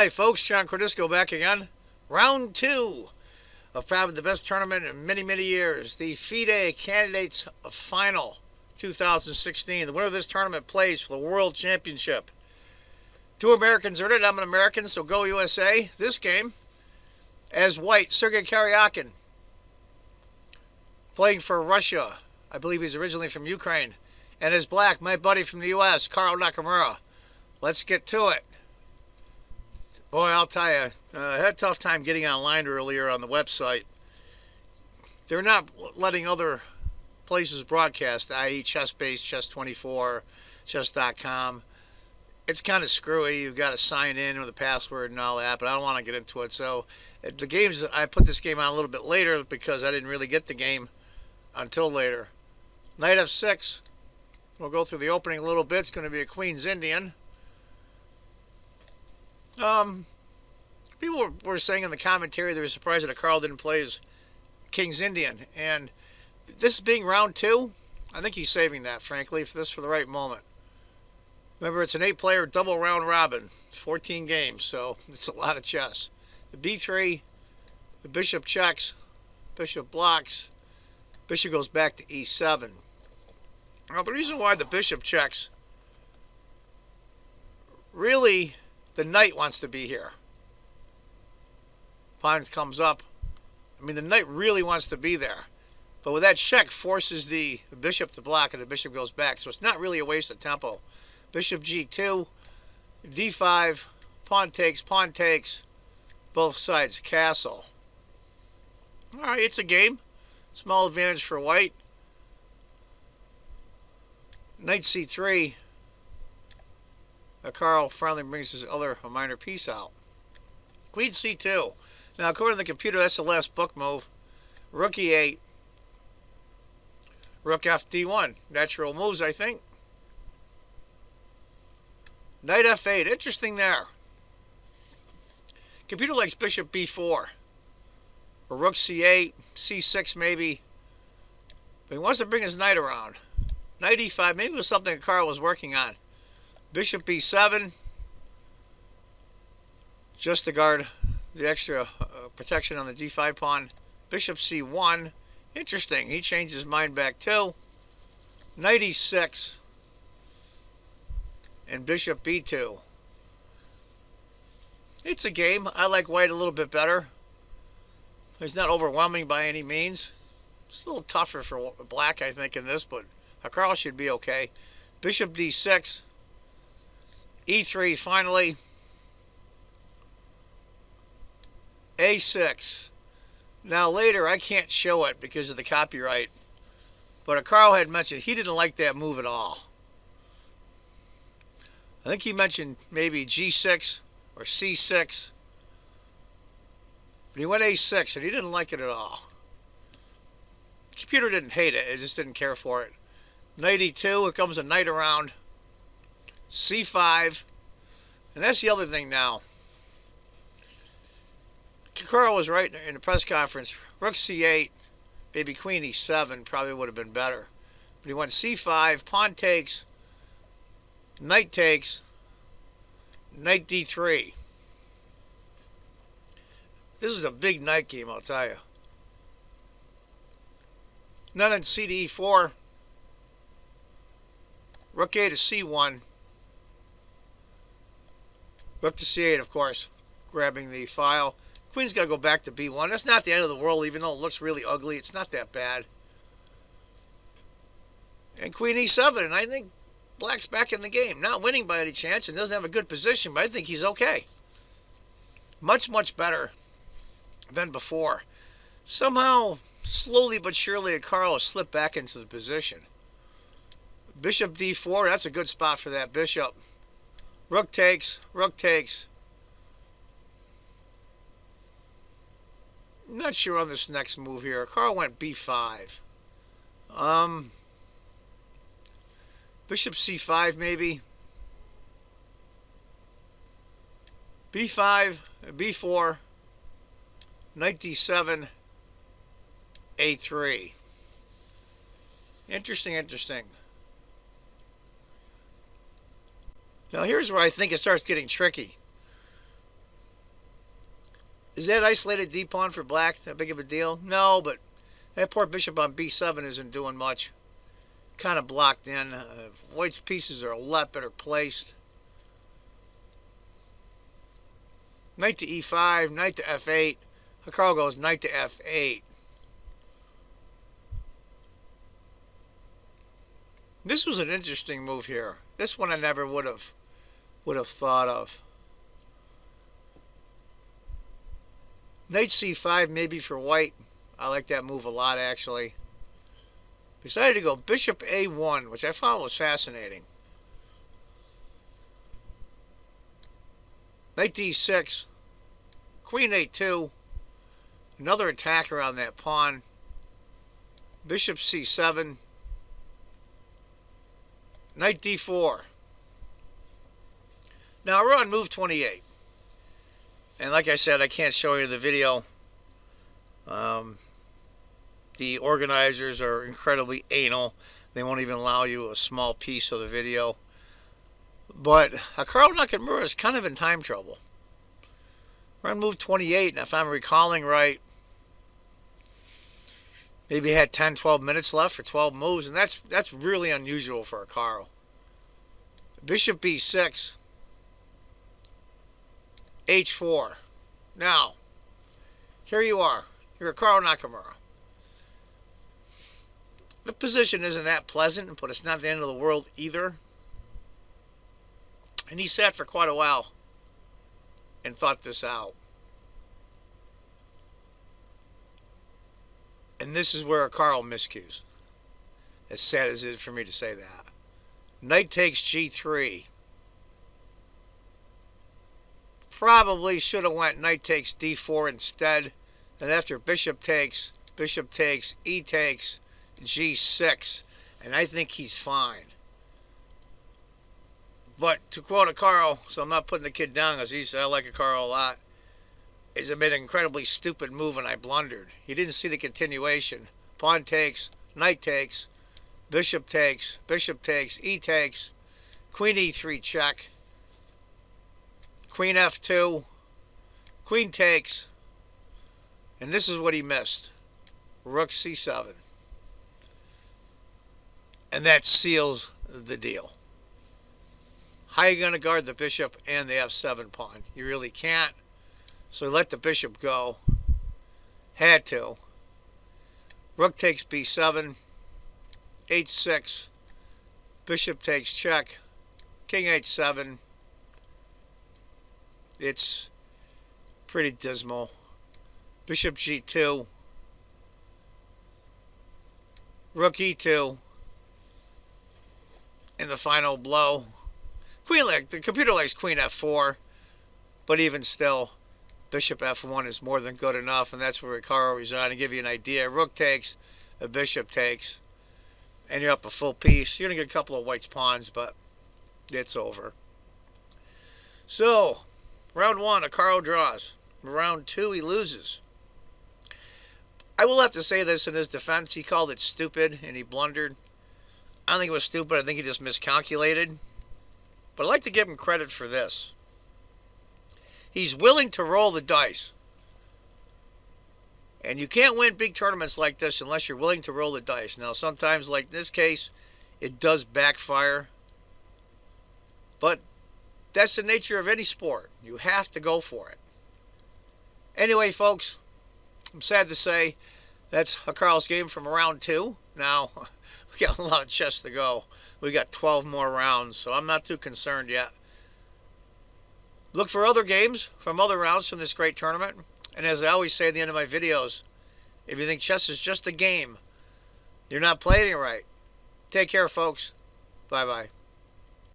Hi folks, John Cordisco back again. Round 2 of probably the best tournament in many, many years. The FIDE Candidates Final 2016. The winner of this tournament plays for the World Championship. 2 Americans are in it. I'm an American, so go USA. This game, as white, Sergei Karjakin, playing for Russia. I believe he's originally from Ukraine. And as black, my buddy from the US, Karl Nakamura. Let's get to it. Boy, I'll tell you, I had a tough time getting online earlier on the website. They're not letting other places broadcast, i.e. Chess-Base, Chess24, Chess.com. It's kind of screwy. You've got to sign in with a password and all that, but I don't want to get into it. So the games, I put this game on a little bit later because I didn't really get the game until later. Knight f6. We'll go through the opening a little bit. It's going to be a Queen's Indian. People were saying in the commentary they were surprised that Karl didn't play his King's Indian, and this being round 2, I think he's saving that, frankly, for the right moment. Remember, it's an 8-player double round robin, 14 games, so it's a lot of chess. The b3, the bishop checks, bishop blocks, bishop goes back to e7. Now, the reason why the bishop checks, really, the knight wants to be here. Pawn comes up. I mean, the knight really wants to be there. But with that check, forces the bishop to block, and the bishop goes back. So it's not really a waste of tempo. Bishop g2, d5, pawn takes, both sides castle. All right, it's a game. Small advantage for white. Knight c3. Karl finally brings his a minor piece out. Queen c2. Now, according to the computer, that's the last book move. Rook e8. Rook f d1. Natural moves, I think. Knight f8. Interesting there. Computer likes bishop b4. Or rook c8, c6 maybe. But he wants to bring his knight around. Knight e5. Maybe it was something Karl was working on. Bishop b7. Just to guard the extra protection on the d5 pawn. Bishop c1. Interesting. He changed his mind back too. Knight e6. And bishop b2. It's a game. I like white a little bit better. He's not overwhelming by any means. It's a little tougher for black, I think, in this, but Karl should be okay. Bishop d6. e3 finally. a6. Now later, I can't show it because of the copyright, but Karl had mentioned he didn't like that move at all. I think he mentioned maybe g6 or c6, but he went a6 and he didn't like it at all. The computer didn't hate it, it just didn't care for it. Knight e2, here comes a knight around. c5, and that's the other thing now. Karl was right in the press conference. Rook c8, maybe queen e7 probably would have been better. But he went c5, pawn takes, knight takes, knight d3. This is a big knight game, I'll tell you. Knight on c to e4. Rook a to c1. Rook to c8, of course, grabbing the file. Queen's got to go back to b1. That's not the end of the world, even though it looks really ugly. It's not that bad. And queen e7, and I think black's back in the game. Not winning by any chance and doesn't have a good position, but I think he's okay. Much, much better than before. Somehow, slowly but surely, Karl has slipped back into the position. Bishop d4, that's a good spot for that bishop. Rook takes, rook takes. I'm not sure on this next move here. Karl went b5. Bishop c5 maybe. b5, b4, knight d7, a3. Interesting, interesting. Now here's where I think it starts getting tricky. Is that isolated D pawn for black that big of a deal? No, but that poor bishop on B7 isn't doing much. Kind of blocked in. White's pieces are a lot better placed. Knight to E5, knight to F8. Hikaru goes knight to F8. This was an interesting move here. This one I never would have thought of. Knight C5 maybe for white. I like that move a lot actually. Decided to go bishop A1, which I found was fascinating. Knight D6, queen A2, another attack around that pawn. Bishop C7, knight D4. Now we're on move 28. And like I said, I can't show you the video. The organizers are incredibly anal. They won't even allow you a small piece of the video. But Nakamura is kind of in time trouble. We're on move 28, and if I'm recalling right, maybe he had 10, 12 minutes left for 12 moves, and that's really unusual for Hikaru. Bishop B6, H4. Now, here you are. You're Hikaru Nakamura. The position isn't that pleasant, but it's not the end of the world either. And he sat for quite a while and thought this out. And this is where Hikaru miscues. As sad as it is for me to say that. Knight takes G3. Probably should have went knight takes D4 instead. And after bishop takes, E takes, G6. And I think he's fine. But to quote Hikaru, so I'm not putting the kid down because I like Hikaru a lot, is I made an incredibly stupid move and I blundered. He didn't see the continuation. Pawn takes, knight takes, bishop takes, E takes, queen E3 check, queen F2, queen takes, and this is what he missed. Rook C7. And that seals the deal. How are you going to guard the bishop and the F7 pawn? You really can't. So he let the bishop go. Had to. Rook takes B7. H6. Bishop takes check. King H7. It's pretty dismal. Bishop G2. Rook E2. In the final blow. The computer likes queen F4. But even still, bishop F1 is more than good enough. And that's where Hikaru resigned. To give you an idea, rook takes, a bishop takes. And you're up a full piece. You're going to get a couple of white's pawns, but it's over. So, round 1, Hikaru draws. Round 2, he loses. I will have to say this in his defense. He called it stupid and he blundered. I don't think it was stupid. I think he just miscalculated. But I'd like to give him credit for this. He's willing to roll the dice. And you can't win big tournaments like this unless you're willing to roll the dice. Now, sometimes, like this case, it does backfire. But that's the nature of any sport. You have to go for it. Anyway, folks, I'm sad to say that's Hikaru's game from round 2. Now, we got a lot of chess to go. We got 12 more rounds, so I'm not too concerned yet. Look for other games from other rounds from this great tournament. And as I always say at the end of my videos, if you think chess is just a game, you're not playing it right. Take care, folks. Bye-bye.